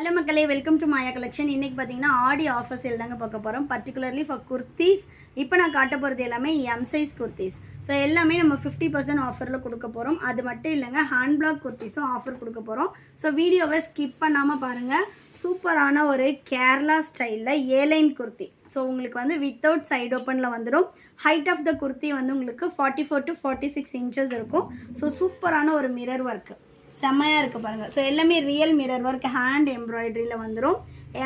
Hello மக்களே, welcome to Maya collection. இன்னைக்கு பாத்தீங்கன்னா ஆடி ஆஃபர் சேல் தாங்க பார்க்க போறோம். particularly for kurtis. இப்போ நான் காட்ட போறது எல்லாமே M size kurtis. ஸோ எல்லாமே நம்ம 50% ஆஃபர்ல கொடுக்க போறோம். அது மட்டும் இல்லைங்க, ஹேண்ட் பிளாக் குர்த்திஸும் ஆஃபர் கொடுக்க போறோம். ஸோ வீடியோவை ஸ்கிப் பண்ணாம பாருங்க. சூப்பரான ஒரு கேரளா ஸ்டைல்ல ஏலைன் குர்த்தி. ஸோ உங்களுக்கு வந்து வித்தவுட் சைடு ஓப்பன்ல வந்துடும். ஹைட் ஆஃப் த குர்த்தி வந்து உங்களுக்கு 44 to 46 இன்ச்சஸ் இருக்கும். ஸோ சூப்பரான ஒரு மிரர் ஒர்க் செம்மையாக இருக்குது பாருங்கள். ஸோ எல்லாமே ரியல் மிரர் ஒர்க் ஹேண்ட் எம்ப்ராய்டரியில் வந்துடும்.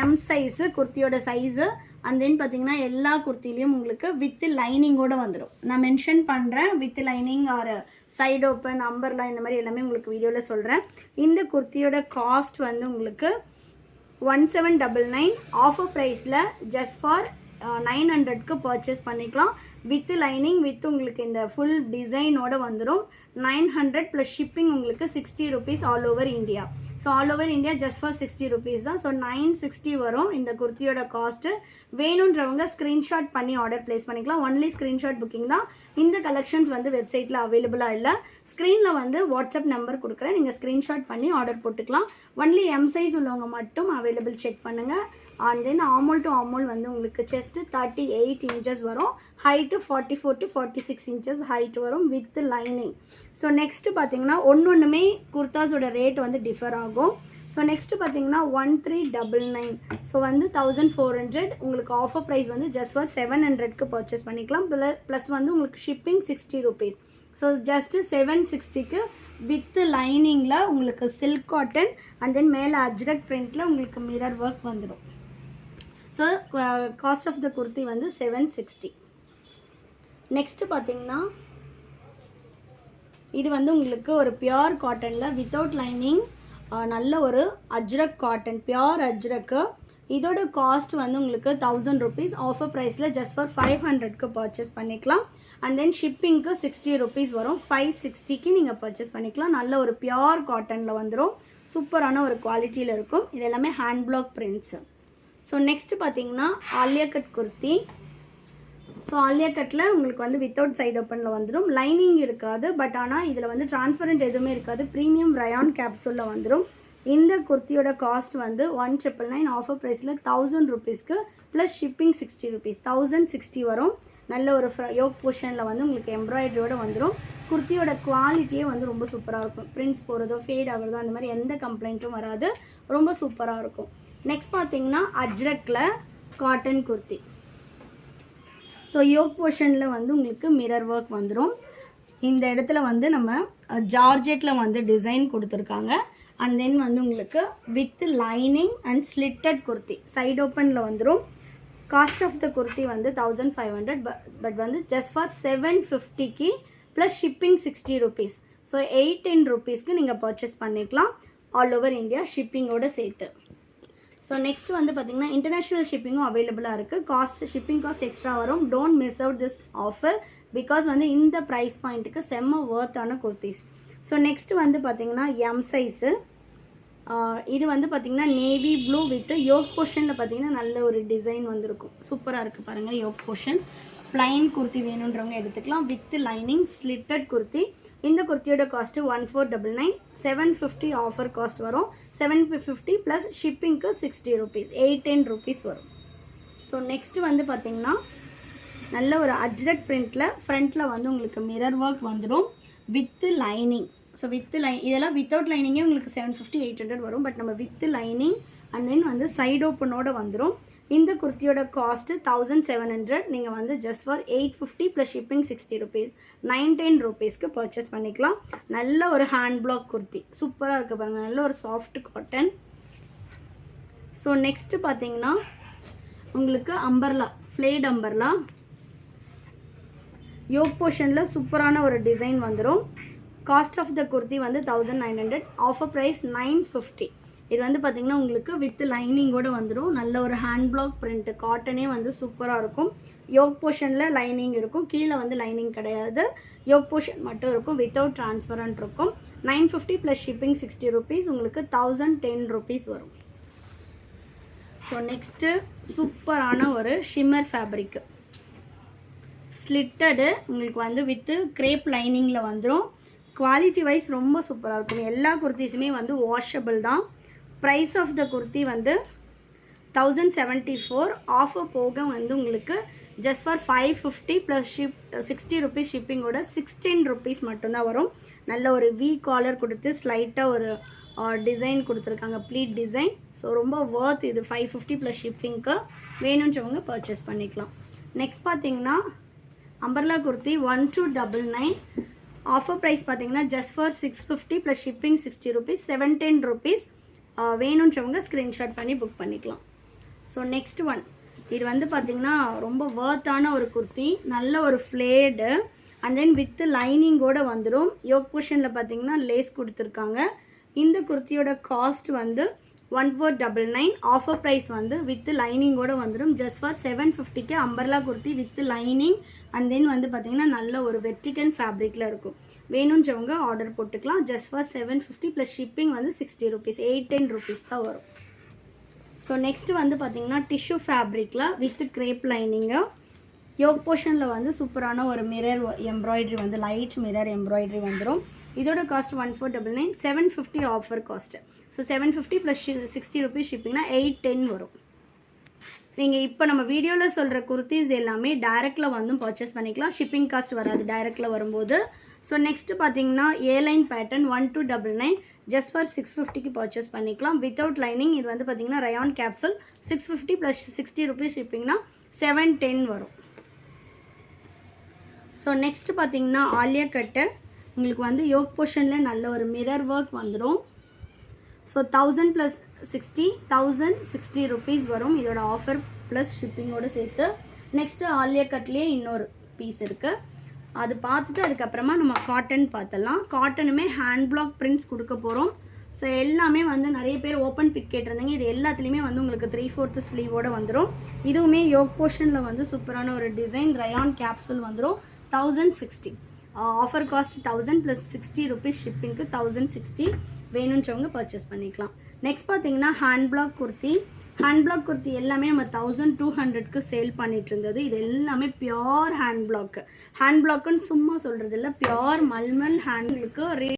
எம் சைஸு குர்த்தியோட சைஸு. அண்ட் தென் பார்த்தீங்கன்னா எல்லா குர்த்திலையும் உங்களுக்கு வித் லைனிங்கோடு வந்துடும். நான் மென்ஷன் பண்ணுறேன் with lining or side open அம்பர்லாம் இந்த மாதிரி எல்லாமே உங்களுக்கு வீடியோவில் சொல்கிறேன். இந்த குர்த்தியோட காஸ்ட் வந்து உங்களுக்கு 1799 ஆஃபர் ப்ரைஸில் ஜஸ்ட் ஃபார் 900க்கு பர்ச்சேஸ் பண்ணிக்கலாம். வித் லைனிங் வித் உங்களுக்கு இந்த ஃபுல் டிசைனோடு வந்துடும். 900 ப்ளஸ் ஷிப்பிங் உங்களுக்கு 60 rupees all over India. So all over India just for 60 rupees தான். ஸோ 960 வரும் இந்த குர்த்தியோட காஸ்ட்டு. வேணுன்றவங்க ஸ்க்ரீன்ஷாட் பண்ணி ஆர்டர் ப்ளேஸ் பண்ணிக்கலாம். ஒன்லி ஸ்க்ரீன்ஷாட் புக்கிங் தான். இந்த கலெக்ஷன்ஸ் வந்து வெப்சைட்டில் அவைலபிளாக இல்லை. ஸ்க்ரீனில் வந்து வாட்ஸ்அப் நம்பர் கொடுக்குறேன், நீங்கள் ஸ்க்ரீன்ஷாட் பண்ணி ஆர்டர் போட்டுக்கலாம். ஒன்லி எம் சைஸ் உள்ளவங்க மட்டும் அவைலபிள் செக் பண்ணுங்கள். And then armhole to armhole வந்து உங்களுக்கு செஸ்ட்டு 38 இன்ச்சஸ் வரும். ஹைட்டு 44 to 46 இன்ச்சஸ் ஹைட் வரும் வித் லைனிங். ஸோ நெக்ஸ்ட்டு பார்த்தீங்கன்னா ஒன்றுமே குர்தாஸோட ரேட் வந்து டிஃபர் ஆகும். ஸோ நெக்ஸ்ட்டு பார்த்தீங்கன்னா 1399. ஸோ வந்து 1400 உங்களுக்கு ஆஃபர் ப்ரைஸ் வந்து ஜஸ்ட் ஃபார் 700க்கு பர்ச்சேஸ் பண்ணிக்கலாம். ப்ளஸ் வந்து உங்களுக்கு ஷிப்பிங் 60 rupees. ஸோ ஜஸ்ட்டு 760க்கு வித் லைனிங்கில் உங்களுக்கு சில்க் காட்டன் அண்ட் தென் மேலே அஜ்ரக் பிரிண்டில் உங்களுக்கு மிரர் ஒர்க் வந்துடும். So cost of the kurti வந்து 760. நெக்ஸ்ட்டு பார்த்தீங்கன்னா இது வந்து உங்களுக்கு ஒரு பியோர் காட்டனில் வித்தவுட் லைனிங் நல்ல ஒரு அஜ்ரக் காட்டன் பியோர் அஜ்ரக்கு. இதோட காஸ்ட் வந்து உங்களுக்கு 1000 rupees ஆஃபர் ப்ரைஸில் ஜஸ்ட் ஃபார் 500க்கு பர்ச்சேஸ் பண்ணிக்கலாம். அண்ட் தென் ஷிப்பிங்க்கு 60 rupees வரும். 560க்கு நீங்கள் பர்ச்சேஸ் பண்ணிக்கலாம். நல்ல ஒரு பியோர் காட்டனில் வந்துடும். சூப்பரான ஒரு குவாலிட்டியில் இருக்கும். இது எல்லாமே hand black prints. So next பார்த்தீங்கன்னா ஆலியா கட் குர்த்தி. ஸோ ஆலியா கட்டில் உங்களுக்கு வந்து வித்தவுட் சைடு ஓப்பனில் வந்துடும். லைனிங் இருக்காது, பட் ஆனால் இதில் வந்து டிரான்ஸ்பரண்ட் எதுவுமே இருக்காது. ப்ரீமியம் ரயான் கேப்சூலில் வந்துடும். இந்த குர்த்தியோட காஸ்ட் வந்து 1999 ஆஃபர் ப்ரைஸில் 1000 rupeesக்கு ப்ளஸ் ஷிப்பிங் 60 rupees 1060 வரும். நல்ல ஒரு யோக் போர்ஷனில் வந்து உங்களுக்கு எம்ப்ராய்டரியோடு வந்துடும். குர்த்தியோட குவாலிட்டியே வந்து ரொம்ப சூப்பராக இருக்கும். பிரிண்ட்ஸ் போகிறதோ ஃபேட் ஆகிறதோ அந்த மாதிரி எந்த கம்ப்ளைண்ட்டும் வராது. ரொம்ப சூப்பராக இருக்கும். நெக்ஸ்ட் பார்த்தீங்கன்னா அஜ்ரக்கில் காட்டன் குர்த்தி. ஸோ யோக் போர்ஷனில் வந்து உங்களுக்கு மிரர் ஒர்க் வந்துடும். இந்த இடத்துல வந்து நம்ம ஜார்ஜெட்டில் வந்து டிசைன் கொடுத்துருக்காங்க. அண்ட் தென் வந்து உங்களுக்கு with lining and slitted kurti side ஓப்பனில் வந்துடும். காஸ்ட் ஆஃப் த குர்த்தி வந்து 1500, பட் வந்து ஜஸ்ட் ஃபார் 750க்கு ப்ளஸ் ஷிப்பிங் 60 rupees. ஸோ 810 rupeesக்கு நீங்கள் பர்ச்சேஸ் பண்ணிக்கலாம் ஆல் ஓவர் இந்தியா ஷிப்பிங்கோடு சேர்த்து. ஸோ நெக்ஸ்ட் வந்து பார்த்திங்கன்னா இன்டர்நேஷ்னல் ஷிப்பிங்கும் அவைலபிளாக இருக்குது. ஷிப்பிங் காஸ்ட் எக்ஸ்ட்ரா வரும். Don't miss out this offer because வந்து இந்த ப்ரைஸ் பாயிண்ட்டுக்கு செம்ம ஒர்த்தான குர்த்திஸ். ஸோ நெக்ஸ்ட்டு வந்து பார்த்திங்கன்னா எம் சைஸு. இது வந்து பார்த்திங்கன்னா நேவி ப்ளூ வித் யோக் போர்ஷனில் பார்த்திங்கன்னா நல்ல ஒரு டிசைன் வந்துருக்கும். சூப்பராக இருக்குது பாருங்கள். யோக் போர்ஷன் ப்ளைன் குர்த்தி வேணுன்றவங்க எடுத்துக்கலாம். With lining slitted kurti. இந்த குர்த்தியோட காஸ்ட்டு 1499. 750 ஆஃபர் காஸ்ட் வரும். 750 ப்ளஸ் ஷிப்பிங்க்கு 60 rupees 810 rupees வரும். ஸோ நெக்ஸ்ட்டு வந்து பார்த்திங்கன்னா நல்ல ஒரு அஜ்ரக் பிரிண்டில் ஃப்ரண்ட்டில் வந்து உங்களுக்கு மிரர் ஒர்க் வந்துடும் வித் லைனிங். ஸோ இதெல்லாம் வித்தவுட் லைனிங்கே உங்களுக்கு 750 800 வரும். பட் நம்ம வித் லைனிங் அண்ட் தென் வந்து சைடு ஓப்பனோடு வந்துடும். இந்த குர்த்தியோட காஸ்ட்டு 1700. நீங்கள் வந்து just for 850 plus shipping 60 rupees 910 rupeesக்கு பர்ச்சேஸ் பண்ணிக்கலாம். நல்ல ஒரு ஹேண்ட் பிளாக் குர்த்தி சூப்பராக இருக்குது பாருங்கள். நல்ல ஒரு சாஃப்ட் காட்டன். ஸோ நெக்ஸ்ட்டு பார்த்தீங்கன்னா உங்களுக்கு அம்பர்லா ஃப்ளேட் அம்பர்லா யோக் போர்ஷனில் சூப்பரான ஒரு டிசைன் வந்துடும். காஸ்ட் ஆஃப் த குர்த்தி வந்து 1900. Offer price 950. இது வந்து பார்த்திங்கன்னா உங்களுக்கு வித் லைனிங்கோடு வந்துடும். நல்ல ஒரு ஹேண்ட் பிளாக் பிரிண்ட்டு காட்டனே வந்து சூப்பராக இருக்கும். யோக் போர்ஷனில் லைனிங் இருக்கும். கீழே வந்து லைனிங் கிடையாது. யோக் போர்ஷன் மட்டும் இருக்கும். வித்தவுட் டிரான்ஸ்பரண்ட் இருக்கும். 950 ப்ளஸ் ஷிப்பிங் 60 rupees உங்களுக்கு 1010 rupees வரும். ஸோ நெக்ஸ்ட்டு சூப்பரான ஒரு ஷிம்மர் ஃபேப்ரிக்கு ஸ்லிட்டடு உங்களுக்கு வந்து வித்து கிரேப் லைனிங்கில் வந்துடும். குவாலிட்டி வைஸ் ரொம்ப சூப்பராக இருக்கும். எல்லா குர்த்திஸுமே வந்து வாஷபிள் தான். ப்ரைஸ் ஆஃப் த குர்த்தி வந்து 1074. ஆஃபர் போக வந்து உங்களுக்கு ஜஸ்ட் ஃபார் 550 ப்ளஸ் 60 ருபீஸ் ஷிப்பிங்கோட 16 ருபீஸ் மட்டும்தான் வரும். நல்ல ஒரு வி காலர் கொடுத்து ஸ்லைட்டாக ஒரு டிசைன் கொடுத்துருக்காங்க, ப்ளீட் டிசைன். ஸோ ரொம்ப வர்த் இது 550 ப்ளஸ் ஷிப்பிங்க்கு. வேணுன்றவங்க பர்ச்சேஸ் பண்ணிக்கலாம். நெக்ஸ்ட் பார்த்தீங்கன்னா அம்பர்லா குர்த்தி 1299. ஆஃபர் ப்ரைஸ் பார்த்தீங்கன்னா just for 650 plus shipping 60 rupees, 17 rupees. வேணுன்றவங்க ஸ்க்ரீன்ஷாட் பண்ணி புக் பண்ணிக்கலாம். ஸோ நெக்ஸ்ட் ஒன், இது வந்து பார்த்திங்கன்னா ரொம்ப வர்த்தான ஒரு குர்த்தி, நல்ல ஒரு ஃப்ளேடு அண்ட் தென் வித் லைனிங்கோடு வந்துடும். யோக் போர்ஷனில் பார்த்திங்கன்னா லேஸ் கொடுத்துருக்காங்க. இந்த குர்த்தியோட காஸ்ட் வந்து 1499. ஆஃபர் ப்ரைஸ் வந்து வித் லைனிங்கோடு வந்துடும் ஜஸ்ட் ஃபார் 750க்கு umbrella kurti with lining and then வந்து பார்த்திங்கன்னா நல்ல ஒரு வெர்டிகன் ஃபேப்ரிக்கில் இருக்கும். வேணுன்றவங்க ஆர்டர் போட்டுக்கலாம். ஜஸ்ட் ஃபார் 750 ப்ளஸ் ஷிப்பிங் வந்து 60 ருபீஸ், 810 ருபீஸ் தான் வரும். ஸோ நெக்ஸ்ட்டு வந்து பார்த்திங்கன்னா டிஷ்யூ ஃபேப்ரிக்கில் வித் கிரேப் லைனிங்கு. யோக் போர்ஷனில் வந்து சூப்பரான ஒரு மிரர் எம்ப்ராய்டரி வந்து லைட் மிரர் எம்ப்ராய்டரி வந்துடும். இதோட cost 1499, 750 offer cost. So 750 plus 60 rupees ஷிப்பிங்னா 810 வரும். நீங்கள் இப்போ நம்ம வீடியோவில் சொல்கிற குர்த்திஸ் எல்லாமே டைரெக்டில் வந்து பர்ச்சேஸ் பண்ணிக்கலாம், ஷிப்பிங் காஸ்ட் வராது டைரெக்டில் வரும்போது. ஸோ நெக்ஸ்ட்டு பார்த்தீங்கன்னா ஏலைன் பேட்டர்ன் 1299 ஜஸ்ட் ஃபார் 650க்கு பர்ச்சேஸ் பண்ணிக்கலாம் வித்தவுட் லைனிங். இது வந்து பார்த்தீங்கன்னா ரயான் கேப்சூல் 650 ப்ளஸ் 60 ருபீஸ் ஷிப்பிங்னா 710 வரும். ஸோ நெக்ஸ்ட்டு பார்த்தீங்கன்னா ஆலியா கட்டு. உங்களுக்கு வந்து யோக் போர்ஷனில் நல்ல ஒரு மிரர் ஒர்க் வந்துடும். ஸோ 1000 ப்ளஸ் 60, 1060 ருபீஸ் வரும் இதோட ஆஃபர் ப்ளஸ் ஷிப்பிங்கோடு சேர்த்து. நெக்ஸ்ட்டு ஆலியா கட்லேயே இன்னொரு பீஸ் இருக்குது, அது பார்த்துட்டு அதுக்கப்புறமா நம்ம காட்டன் பார்த்தலாம். காட்டனுமே ஹேண்ட் பிளாக் பிரிண்ட்ஸ் கொடுக்க போகிறோம். ஸோ எல்லாமே வந்து நிறைய பேர் ஓப்பன் பிக் கேட்டிருந்தீங்க. இது எல்லாத்துலேயுமே வந்து உங்களுக்கு 3/4 ஸ்லீவோடு வந்துடும். இதுவுமே யோக் போர்ஷனில் வந்து சூப்பரான ஒரு டிசைன் ரயான் கேப்சூல் வந்துடும். 1060 ஆஃபர் காஸ்ட் 1000 ப்ளஸ் 60 ருபீஸ் ஷிப்பிங்க்கு 1060. வேணுன்றவங்க பர்ச்சேஸ் பண்ணிக்கலாம். நெக்ஸ்ட் பார்த்தீங்கன்னா hand black kurti. Hand black kurti எல்லாமே நம்ம 1200க்கு சேல் பண்ணிட்டு இருந்தது. இது எல்லாமே பியோர் ஹேண்ட் பிளாக். ஹேண்ட் பிளாக்குன்னு சும்மா சொல்கிறது இல்லை, பியோர் மல்மல் ஹேண்ட்லுக்கு